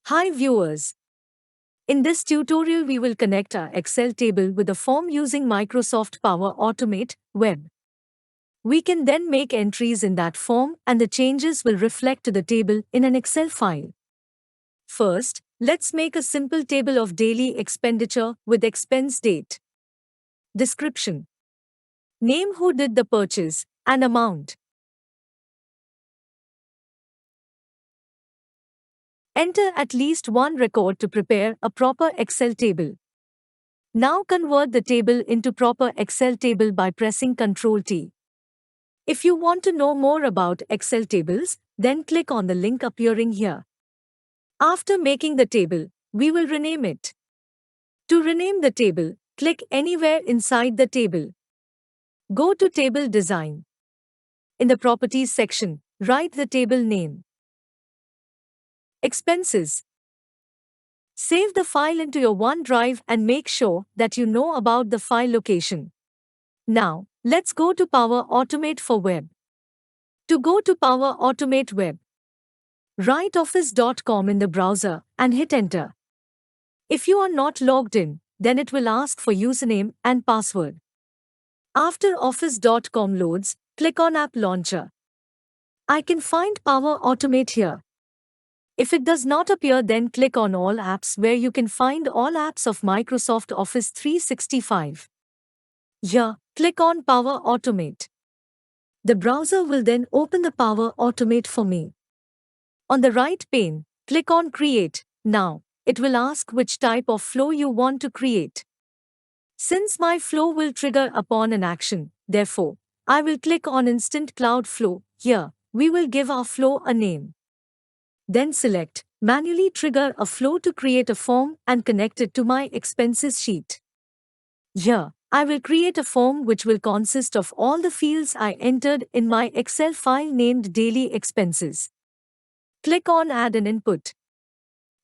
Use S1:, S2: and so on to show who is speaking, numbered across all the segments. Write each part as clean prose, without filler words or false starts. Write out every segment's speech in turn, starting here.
S1: Hi viewers. In this tutorial we will connect our Excel table with a form using Microsoft Power Automate Web. We can then make entries in that form and the changes will reflect to the table in an Excel file. First, let's make a simple table of daily expenditure with expense date, description, name who did the purchase, and amount. Enter at least one record to prepare a proper Excel table. Now convert the table into proper Excel table by pressing Ctrl T. If you want to know more about Excel tables, then click on the link appearing here. After making the table, we will rename it. To rename the table, click anywhere inside the table. Go to Table Design. In the Properties section, write the table name. Expenses. Save the file into your OneDrive and make sure that you know about the file location. Now, let's go to Power Automate for Web. To go to Power Automate Web, write office.com in the browser and hit enter. If you are not logged in, then it will ask for username and password. After office.com loads, click on App Launcher. I can find Power Automate here. If it does not appear, then click on All Apps where you can find all apps of Microsoft Office 365. Here, click on Power Automate. The browser will then open the Power Automate for me. On the right pane, click on Create. Now, it will ask which type of flow you want to create. Since my flow will trigger upon an action, therefore, I will click on Instant Cloud Flow. Here, we will give our flow a name. Then select Manually Trigger a Flow to create a form and connect it to my expenses sheet. Here, I will create a form which will consist of all the fields I entered in my Excel file named Daily Expenses. Click on Add an Input.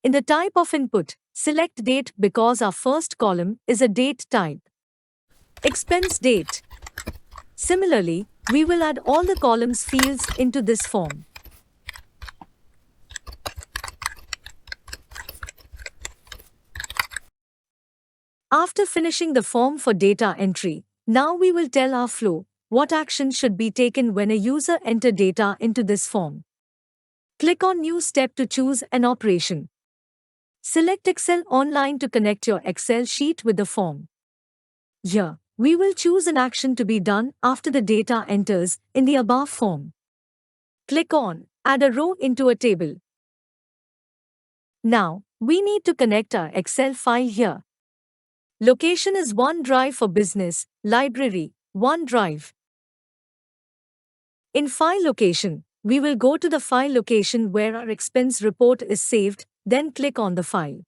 S1: In the type of input, select Date because our first column is a date type. Expense Date. Similarly, we will add all the columns fields into this form. After finishing the form for data entry, now we will tell our flow what action should be taken when a user enter data into this form. Click on New Step to choose an operation. Select Excel Online to connect your Excel sheet with the form. Here, we will choose an action to be done after the data enters in the above form. Click on Add a row into a table. Now, we need to connect our Excel file here. Location is OneDrive for Business, Library, OneDrive. In File Location, we will go to the file location where our expense report is saved, then click on the file.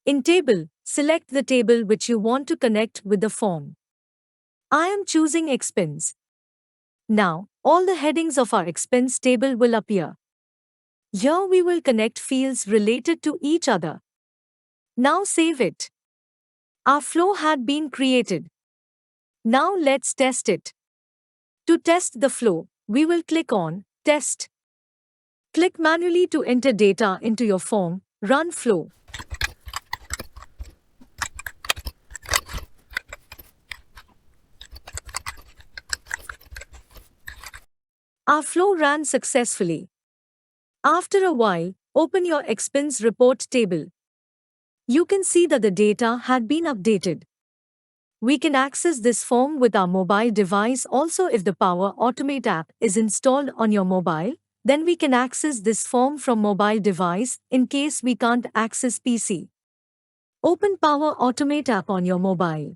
S1: In Table, select the table which you want to connect with the form. I am choosing Expense. Now, all the headings of our expense table will appear. Here we will connect fields related to each other. Now save it. Our flow had been created. Now let's test it. To test the flow, we will click on Test. Click manually to enter data into your form, run flow. Our flow ran successfully. After a while, open your expense report table. You can see that the data had been updated. We can access this form with our mobile device also. If the Power Automate app is installed on your mobile, then we can access this form from mobile device in case we can't access PC. Open Power Automate app on your mobile.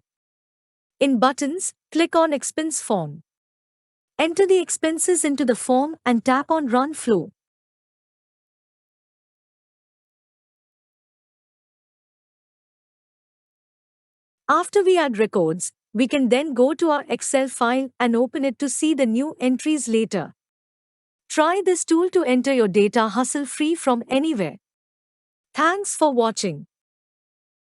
S1: In Buttons, click on Expense Form. Enter the expenses into the form and tap on Run Flow. After we add records, we can then go to our Excel file and open it to see the new entries later. Try this tool to enter your data hassle-free from anywhere. Thanks for watching.